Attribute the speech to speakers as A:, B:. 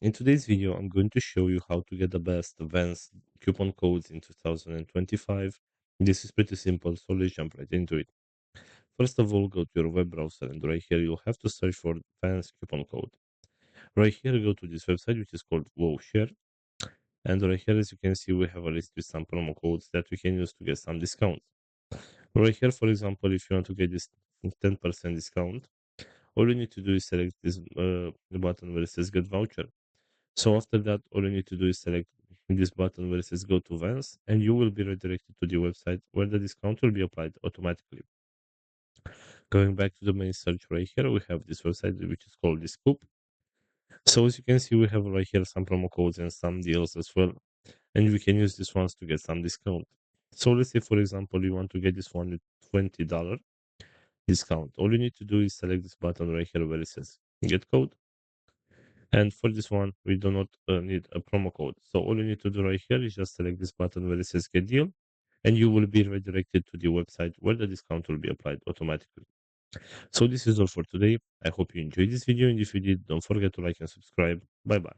A: In today's video, I'm going to show you how to get the best Vans coupon codes in 2025. This is pretty simple, so let's jump right into it. First of all, go to your web browser, and right here you'll have to search for Vans coupon code. Right here, go to this website, which is called WowShare. And right here, as you can see, we have a list with some promo codes that we can use to get some discounts. Right here, for example, if you want to get this 10% discount, all you need to do is select this button where it says Get Voucher. So after that, all you need to do is select this button where it says Go to Vans, and you will be redirected to the website where the discount will be applied automatically. Going back to the main search right here, we have this website which is called Discoup. So as you can see, we have right here some promo codes and some deals as well, and we can use these ones to get some discount. So let's say, for example, you want to get this one with $20 discount. All you need to do is select this button right here where it says Get Code. And for this one, we do not need a promo code. So all you need to do right here is just select this button where it says Get Deal, and you will be redirected to the website where the discount will be applied automatically. So this is all for today. I hope you enjoyed this video, and if you did, don't forget to like and subscribe. Bye bye.